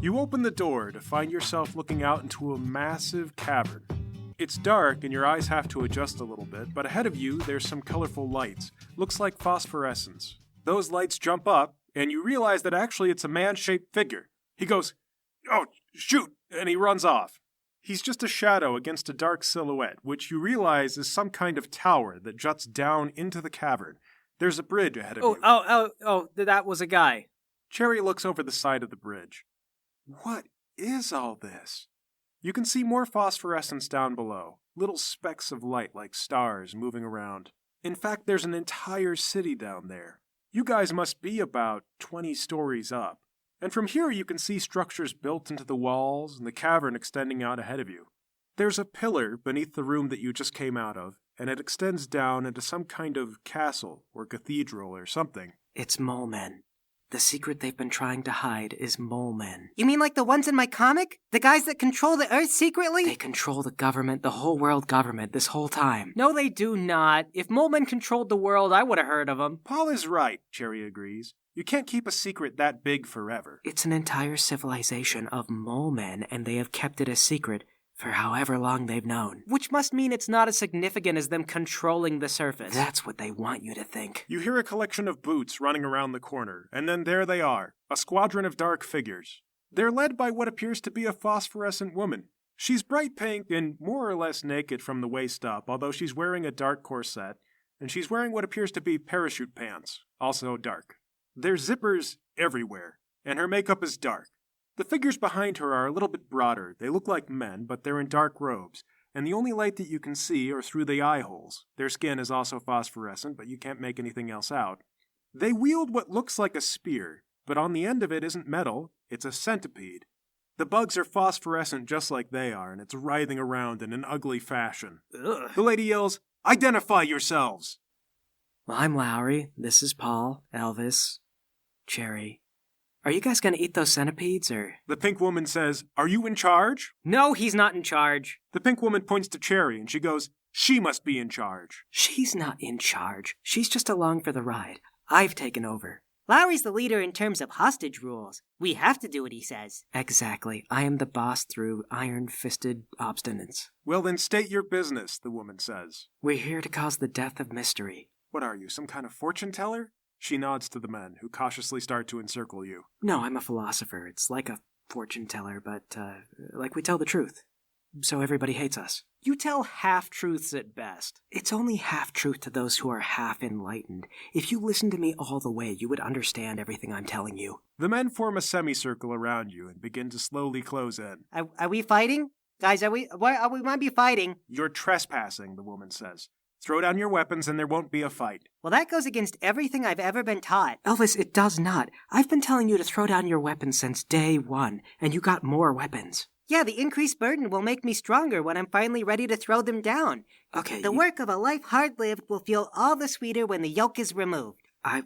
You open the door to find yourself looking out into a massive cavern. It's dark and your eyes have to adjust a little bit, but ahead of you there's some colorful lights. Looks like phosphorescence. Those lights jump up, and you realize that actually it's a man-shaped figure. He goes, "Oh, shoot," and he runs off. He's just a shadow against a dark silhouette, which you realize is some kind of tower that juts down into the cavern. There's a bridge ahead of you. Oh, that was a guy. Cherry looks over the side of the bridge. What is all this? You can see more phosphorescence down below, little specks of light like stars moving around. In fact, there's an entire city down there. You guys must be about 20 stories up. And from here you can see structures built into the walls and the cavern extending out ahead of you. There's a pillar beneath the room that you just came out of, and it extends down into some kind of castle or cathedral or something. It's mole men. The secret they've been trying to hide is mole men. You mean like the ones in my comic? The guys that control the Earth secretly? They control the government, the whole world government, this whole time. No, they do not. If mole men controlled the world, I would have heard of them. Paul is right, Cherry agrees. You can't keep a secret that big forever. It's an entire civilization of mole men, and they have kept it a secret for however long they've known. Which must mean it's not as significant as them controlling the surface. That's what they want you to think. You hear a collection of boots running around the corner, and then there they are, a squadron of dark figures. They're led by what appears to be a phosphorescent woman. She's bright pink and more or less naked from the waist up, although she's wearing a dark corset, and she's wearing what appears to be parachute pants, also dark. There's zippers everywhere, and her makeup is dark. The figures behind her are a little bit broader. They look like men, but they're in dark robes, and the only light that you can see are through the eye holes. Their skin is also phosphorescent, but you can't make anything else out. They wield what looks like a spear, but on the end of it isn't metal, it's a centipede. The bugs are phosphorescent just like they are, and it's writhing around in an ugly fashion. Ugh. The lady yells, "Identify yourselves!" Well, I'm Lawry. This is Paul, Elvis, Cherry. Are you guys gonna eat those centipedes, or...? The pink woman says, "Are you in charge?" No, he's not in charge. The pink woman points to Cherry, and she goes, "She must be in charge." She's not in charge. She's just along for the ride. I've taken over. Lowry's the leader in terms of hostage rules. We have to do what he says. Exactly. I am the boss through iron-fisted obstinance. "Well, then state your business," the woman says. We're here to cause the death of mystery. "What are you, some kind of fortune teller?" She nods to the men, who cautiously start to encircle you. No, I'm a philosopher. It's like a fortune teller, but, like we tell the truth. So everybody hates us. You tell half-truths at best. It's only half-truth to those who are half-enlightened. If you listen to me all the way, you would understand everything I'm telling you. The men form a semicircle around you and begin to slowly close in. Are we fighting? Guys, we might be fighting. "You're trespassing," the woman says. "Throw down your weapons and there won't be a fight." Well, that goes against everything I've ever been taught. Elvis, it does not. I've been telling you to throw down your weapons since day one, and you got more weapons. Yeah, the increased burden will make me stronger when I'm finally ready to throw them down. Okay. The work of a life hard lived will feel all the sweeter when the yoke is removed. I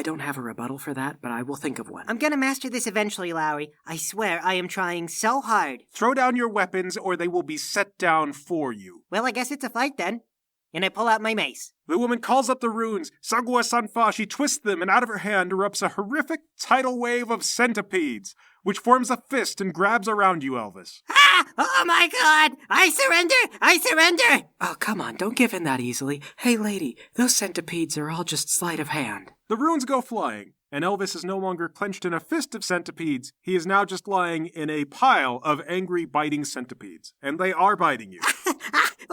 don't have a rebuttal for that, but I will think of one. I'm gonna master this eventually, Lowry. I swear I am trying so hard. "Throw down your weapons or they will be set down for you." Well, I guess it's a fight then. And I pull out my mace. The woman calls up the runes, Sagua Sanfa. She twists them, and out of her hand erupts a horrific tidal wave of centipedes, which forms a fist and grabs around you, Elvis. Ah! Oh my god! I surrender! I surrender! Oh, come on, don't give in that easily. Hey, lady, those centipedes are all just sleight of hand. The runes go flying, and Elvis is no longer clenched in a fist of centipedes. He is now just lying in a pile of angry, biting centipedes, and they are biting you.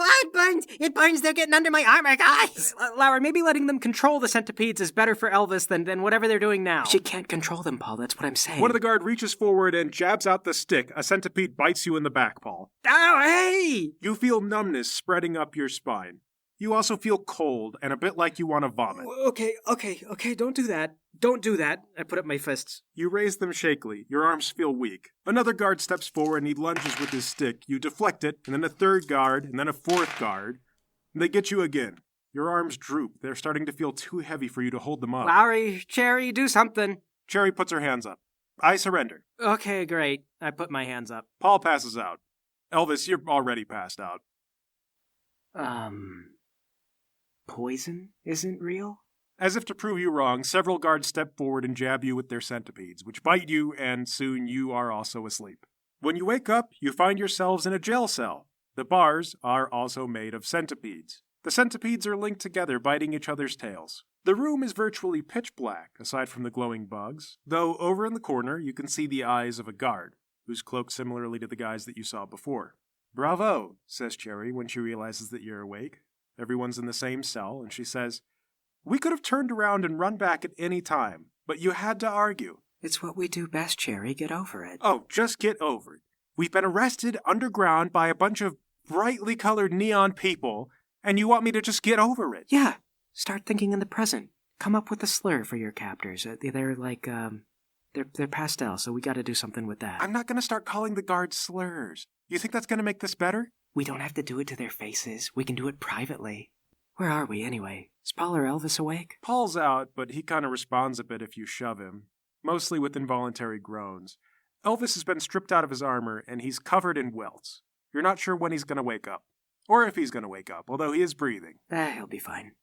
Oh, it burns! It burns! They're getting under my armor, guys! Lowry, maybe letting them control the centipedes is better for Elvis than whatever they're doing now. She can't control them, Paul. That's what I'm saying. One of the guard reaches forward and jabs out the stick. A centipede bites you in the back, Paul. Oh, hey! You feel numbness spreading up your spine. You also feel cold and a bit like you want to vomit. Okay, don't do that. Don't do that. I put up my fists. You raise them shakily. Your arms feel weak. Another guard steps forward and he lunges with his stick. You deflect it, and then a third guard, and then a fourth guard. And they get you again. Your arms droop. They're starting to feel too heavy for you to hold them up. Lowry, Cherry, do something. Cherry puts her hands up. "I surrender." Okay, great. I put my hands up. Paul passes out. Elvis, you're already passed out. Poison isn't real? As if to prove you wrong, several guards step forward and jab you with their centipedes, which bite you, and soon you are also asleep. When you wake up, you find yourselves in a jail cell. The bars are also made of centipedes. The centipedes are linked together, biting each other's tails. The room is virtually pitch black, aside from the glowing bugs, though over in the corner you can see the eyes of a guard, who's cloaked similarly to the guys that you saw before. "Bravo," says Cherry when she realizes that you're awake. Everyone's in the same cell, and she says, "We could have turned around and run back at any time, but you had to argue." It's what we do best, Cherry. Get over it. "Oh, just get over it. We've been arrested underground by a bunch of brightly colored neon people, and you want me to just get over it?" Yeah. Start thinking in the present. Come up with a slur for your captors. They're like, they're pastel, so we gotta do something with that. I'm not going to start calling the guards slurs. You think that's going to make this better? We don't have to do it to their faces. We can do it privately. Where are we, anyway? Is Paul or Elvis awake? Paul's out, but he kind of responds a bit if you shove him, mostly with involuntary groans. Elvis has been stripped out of his armor, and he's covered in welts. You're not sure when he's going to wake up. Or if he's going to wake up, although he is breathing. He'll be fine.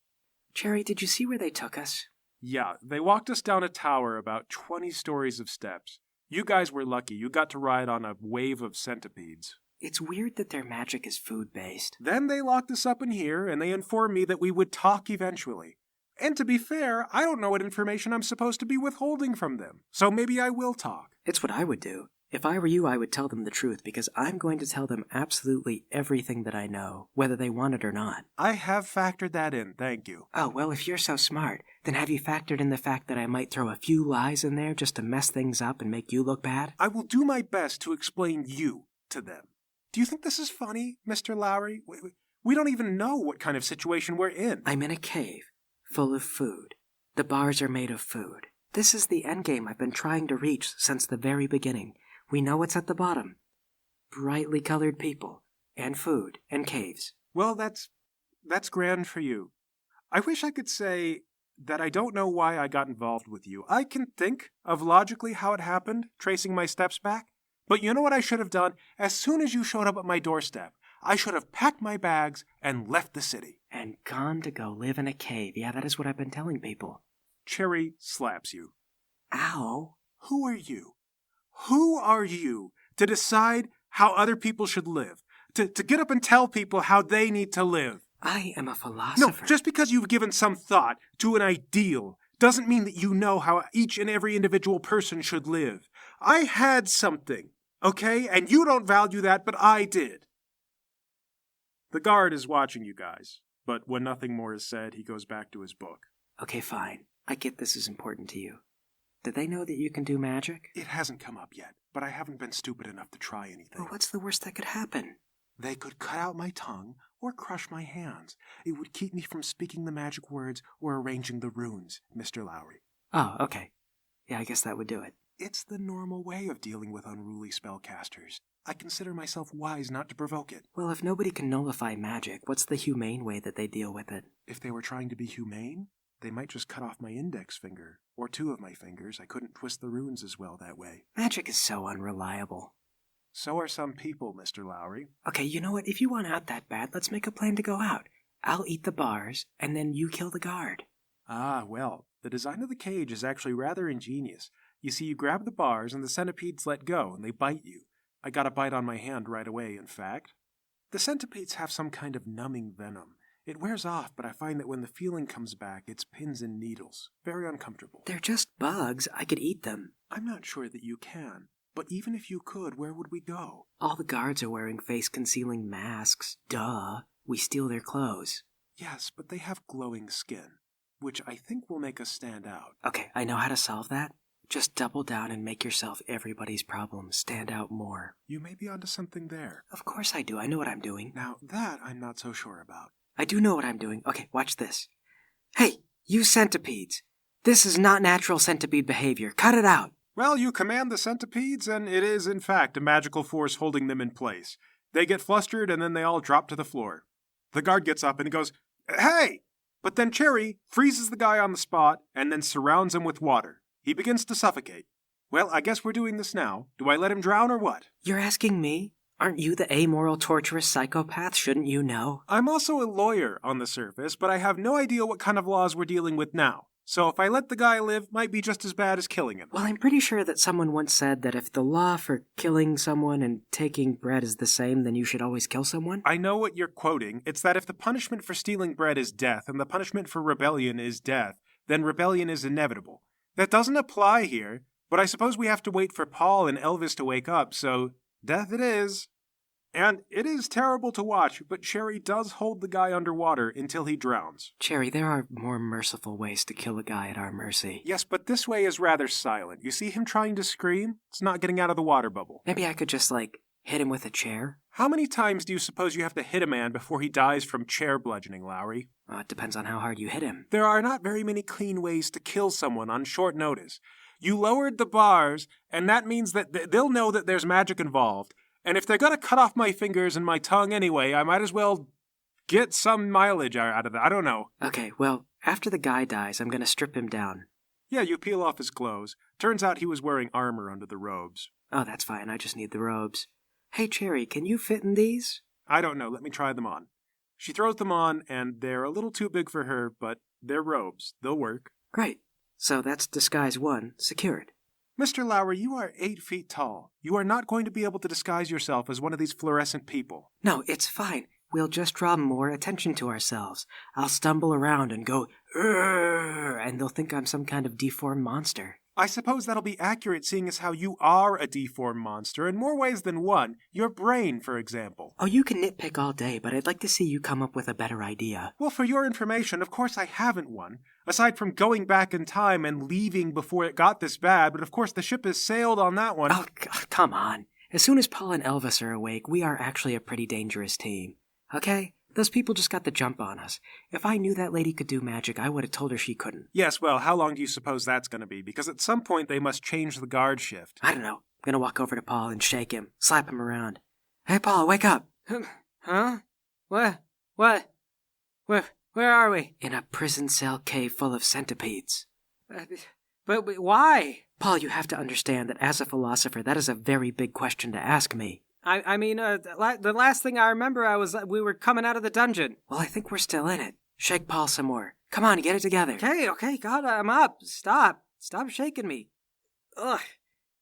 Cherry, did you see where they took us? Yeah, they walked us down a tower about 20 stories of steps. You guys were lucky. You got to ride on a wave of centipedes. It's weird that their magic is food-based. Then they locked us up in here, and they informed me that we would talk eventually. And to be fair, I don't know what information I'm supposed to be withholding from them, so maybe I will talk. It's what I would do. If I were you, I would tell them the truth, because I'm going to tell them absolutely everything that I know, whether they want it or not. I have factored that in, thank you. Oh, well, if you're so smart, then have you factored in the fact that I might throw a few lies in there just to mess things up and make you look bad? I will do my best to explain you to them. Do you think this is funny, Mr. Lawry? We don't even know what kind of situation we're in. I'm in a cave, full of food. The bars are made of food. This is the endgame I've been trying to reach since the very beginning. We know what's at the bottom. Brightly colored people, and food, and caves. Well, that's grand for you. I wish I could say that I don't know why I got involved with you. I can think of logically how it happened, tracing my steps back. But you know what I should have done? As soon as you showed up at my doorstep, I should have packed my bags and left the city. And gone to go live in a cave. Yeah, that is what I've been telling people. Cherry slaps you. Ow. Who are you? Who are you to decide how other people should live? To get up and tell people how they need to live? I am a philosopher. No, just because you've given some thought to an ideal doesn't mean that you know how each and every individual person should live. I had something, okay? And you don't value that, but I did. The guard is watching you guys, but when nothing more is said, he goes back to his book. Okay, fine. I get this is important to you. Did they know that you can do magic? It hasn't come up yet, but I haven't been stupid enough to try anything. Well, what's the worst that could happen? They could cut out my tongue or crush my hands. It would keep me from speaking the magic words or arranging the runes, Mr. Lawry. Oh, okay. Yeah, I guess that would do it. It's the normal way of dealing with unruly spellcasters. I consider myself wise not to provoke it. Well, if nobody can nullify magic, what's the humane way that they deal with it? If they were trying to be humane, they might just cut off my index finger, or two of my fingers. I couldn't twist the runes as well that way. Magic is so unreliable. So are some people, Mr. Lawry. Okay, you know what? If you want out that bad, let's make a plan to go out. I'll eat the bars, and then you kill the guard. Ah, well, the design of the cage is actually rather ingenious. You see, you grab the bars, and the centipedes let go, and they bite you. I got a bite on my hand right away, in fact. The centipedes have some kind of numbing venom. It wears off, but I find that when the feeling comes back, it's pins and needles. Very uncomfortable. They're just bugs. I could eat them. I'm not sure that you can. But even if you could, where would we go? All the guards are wearing face-concealing masks. Duh. We steal their clothes. Yes, but they have glowing skin, which I think will make us stand out. Okay, I know how to solve that. Just double down and make yourself everybody's problem. Stand out more. You may be onto something there. Of course I do. I know what I'm doing. Now, that I'm not so sure about. I do know what I'm doing. Okay, watch this. Hey, you centipedes. This is not natural centipede behavior. Cut it out. Well, you command the centipedes, and it is, in fact, a magical force holding them in place. They get flustered, and then they all drop to the floor. The guard gets up and he goes, "Hey!" But then Cherry freezes the guy on the spot and then surrounds him with water. He begins to suffocate. Well, I guess we're doing this now. Do I let him drown or what? You're asking me? Aren't you the amoral, torturous psychopath? Shouldn't you know? I'm also a lawyer on the surface, but I have no idea what kind of laws we're dealing with now. So if I let the guy live, might be just as bad as killing him. Well, I'm pretty sure that someone once said that if the law for killing someone and taking bread is the same, then you should always kill someone. I know what you're quoting. It's that if the punishment for stealing bread is death and the punishment for rebellion is death, then rebellion is inevitable. That doesn't apply here, but I suppose we have to wait for Paul and Elvis to wake up, so death it is. And it is terrible to watch, but Cherry does hold the guy underwater until he drowns. Cherry, there are more merciful ways to kill a guy at our mercy. Yes, but this way is rather silent. You see him trying to scream? It's not getting out of the water bubble. Maybe I could just, hit him with a chair? How many times do you suppose you have to hit a man before he dies from chair bludgeoning, Lawry? It depends on how hard you hit him. There are not very many clean ways to kill someone on short notice. You lowered the bars, and that means that they'll know that there's magic involved. And if they're going to cut off my fingers and my tongue anyway, I might as well get some mileage out of that. I don't know. Okay, well, after the guy dies, I'm going to strip him down. Yeah, you peel off his clothes. Turns out he was wearing armor under the robes. Oh, that's fine. I just need the robes. Hey, Cherry, can you fit in these? I don't know. Let me try them on. She throws them on, and they're a little too big for her, but they're robes. They'll work. Great. So that's disguise 1, secured. Mr. Lawry, you are 8 feet tall. You are not going to be able to disguise yourself as one of these fluorescent people. No, it's fine. We'll just draw more attention to ourselves. I'll stumble around and go, "Urgh," and they'll think I'm some kind of deformed monster. I suppose that'll be accurate seeing as how you are a deformed monster in more ways than one. Your brain, for example. Oh, you can nitpick all day, but I'd like to see you come up with a better idea. Well, for your information, of course I haven't one. Aside from going back in time and leaving before it got this bad, but of course the ship has sailed on that one. Oh, come on. As soon as Paul and Elvis are awake, we are actually a pretty dangerous team. Okay? Those people just got the jump on us. If I knew that lady could do magic, I would have told her she couldn't. Yes, well, how long do you suppose that's going to be? Because at some point they must change the guard shift. I don't know. I'm gonna walk over to Paul and shake him, slap him around. Hey, Paul, wake up! Huh? What? Where are we? In a prison cell cave full of centipedes. But why? Paul, you have to understand that as a philosopher, that is a very big question to ask me. I mean, the last thing I remember, we were coming out of the dungeon. Well, I think we're still in it. Shake Paul some more. Come on, get it together. Okay, God, I'm up. Stop shaking me. Ugh,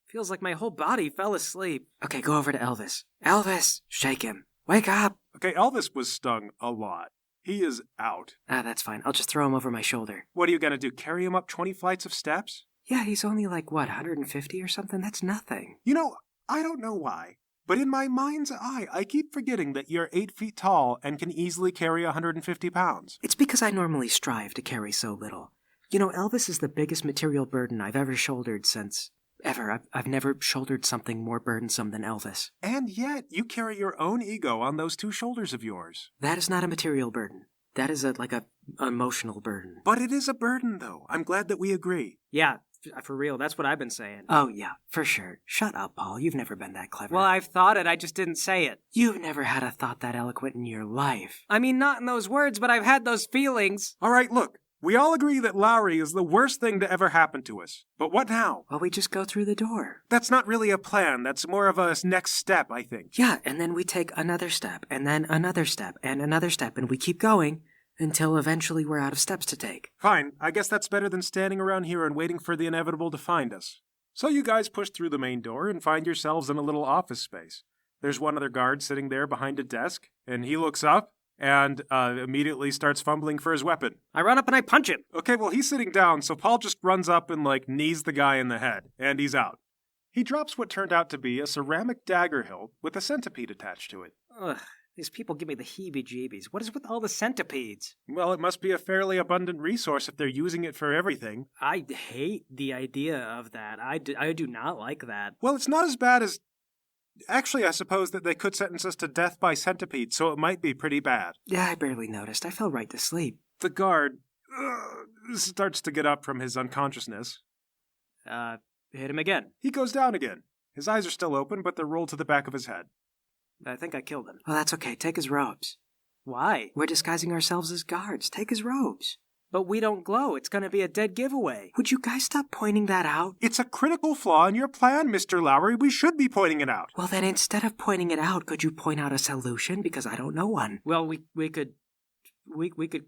feels like my whole body fell asleep. Okay, go over to Elvis. Elvis, shake him. Wake up. Okay, Elvis was stung a lot. He is out. That's fine. I'll just throw him over my shoulder. What are you going to do, carry him up 20 flights of steps? Yeah, he's only 150 or something? That's nothing. You know, I don't know why, but in my mind's eye, I keep forgetting that you're 8 feet tall and can easily carry 150 pounds. It's because I normally strive to carry so little. You know, Elvis is the biggest material burden I've ever shouldered since... ever. I've never shouldered something more burdensome than Elvis. And yet, you carry your own ego on those 2 shoulders of yours. That is not a material burden. That is an emotional burden. But it is a burden, though. I'm glad that we agree. Yeah, for real, that's what I've been saying. Oh, yeah, for sure. Shut up, Paul. You've never been that clever. Well, I've thought it, I just didn't say it. You've never had a thought that eloquent in your life. I mean, not in those words, but I've had those feelings. All right, look. We all agree that Lawry is the worst thing to ever happen to us. But what now? Well, we just go through the door. That's not really a plan. That's more of a next step, I think. Yeah, and then we take another step, and then another step, and another step, and we keep going until eventually we're out of steps to take. Fine. I guess that's better than standing around here and waiting for the inevitable to find us. So you guys push through the main door and find yourselves in a little office space. There's one other guard sitting there behind a desk, and he looks up and immediately starts fumbling for his weapon. I run up and I punch him. Okay, well, he's sitting down, so Paul just runs up and, knees the guy in the head, and he's out. He drops what turned out to be a ceramic dagger hilt with a centipede attached to it. Ugh, these people give me the heebie-jeebies. What is with all the centipedes? Well, it must be a fairly abundant resource if they're using it for everything. I hate the idea of that. I do not like that. Well, it's not as bad as... Actually, I suppose that they could sentence us to death by centipede, so it might be pretty bad. Yeah, I barely noticed. I fell right to sleep. The guard starts to get up from his unconsciousness. Hit him again. He goes down again. His eyes are still open, but they're rolled to the back of his head. I think I killed him. Well, that's okay. Take his robes. Why? We're disguising ourselves as guards. Take his robes. But we don't glow. It's gonna be a dead giveaway. Would you guys stop pointing that out? It's a critical flaw in your plan, Mr. Lawry. We should be pointing it out. Well, then instead of pointing it out, could you point out a solution? Because I don't know one. Well, we could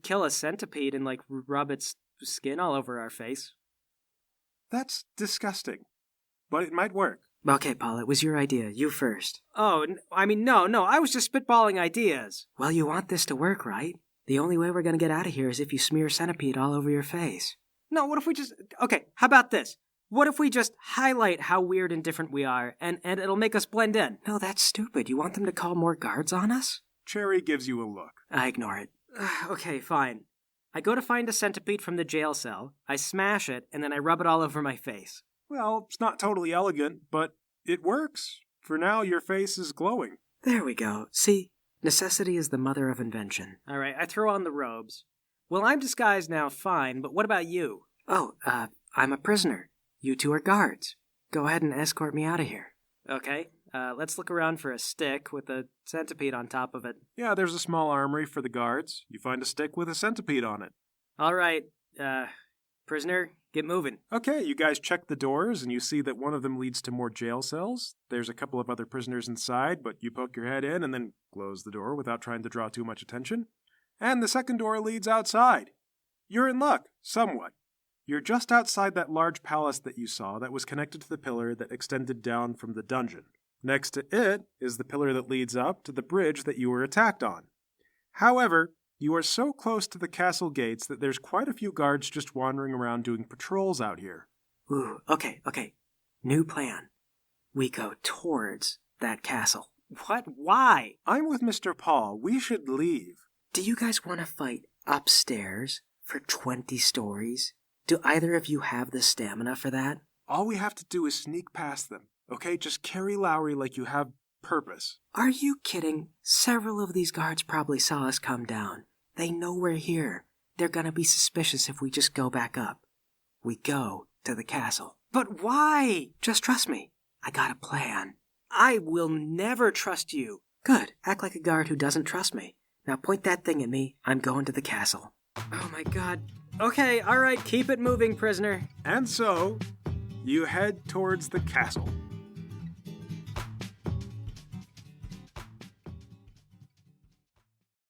kill a centipede and, like, rub its skin all over our face. That's disgusting. But it might work. Okay, Paul, it was your idea. You first. Oh, no, I was just spitballing ideas. Well, you want this to work, right? The only way we're gonna get out of here is if you smear centipede all over your face. No, what if we just... Okay, how about this? What if we just highlight how weird and different we are, and it'll make us blend in? No, that's stupid. You want them to call more guards on us? Cherry gives you a look. I ignore it. Okay, fine. I go to find a centipede from the jail cell, I smash it, and then I rub it all over my face. Well, it's not totally elegant, but it works. For now, your face is glowing. There we go. See? Necessity is the mother of invention. All right, I throw on the robes. Well, I'm disguised now, fine, but what about you? Oh, I'm a prisoner. You two are guards. Go ahead and escort me out of here. Okay, let's look around for a stick with a centipede on top of it. Yeah, there's a small armory for the guards. You find a stick with a centipede on it. All right, prisoner, get moving. Okay, you guys check the doors, and you see that one of them leads to more jail cells. There's a couple of other prisoners inside, but you poke your head in and then close the door without trying to draw too much attention. And the second door leads outside. You're in luck, somewhat. You're just outside that large palace that you saw that was connected to the pillar that extended down from the dungeon. Next to it is the pillar that leads up to the bridge that you were attacked on. However, you are so close to the castle gates that there's quite a few guards just wandering around doing patrols out here. Ooh, okay. New plan. We go towards that castle. What? Why? I'm with Mr. Paul. We should leave. Do you guys want to fight upstairs for 20 stories? Do either of you have the stamina for that? All we have to do is sneak past them, okay? Just carry Lawry like you have purpose. Are you kidding? Several of these guards probably saw us come down. They know we're here. They're gonna be suspicious if we just go back up. We go to the castle. But why? Just trust me. I got a plan. I will never trust you. Good. Act like a guard who doesn't trust me. Now point that thing at me. I'm going to the castle. Oh my god. Okay, alright, keep it moving, prisoner. And so, you head towards the castle.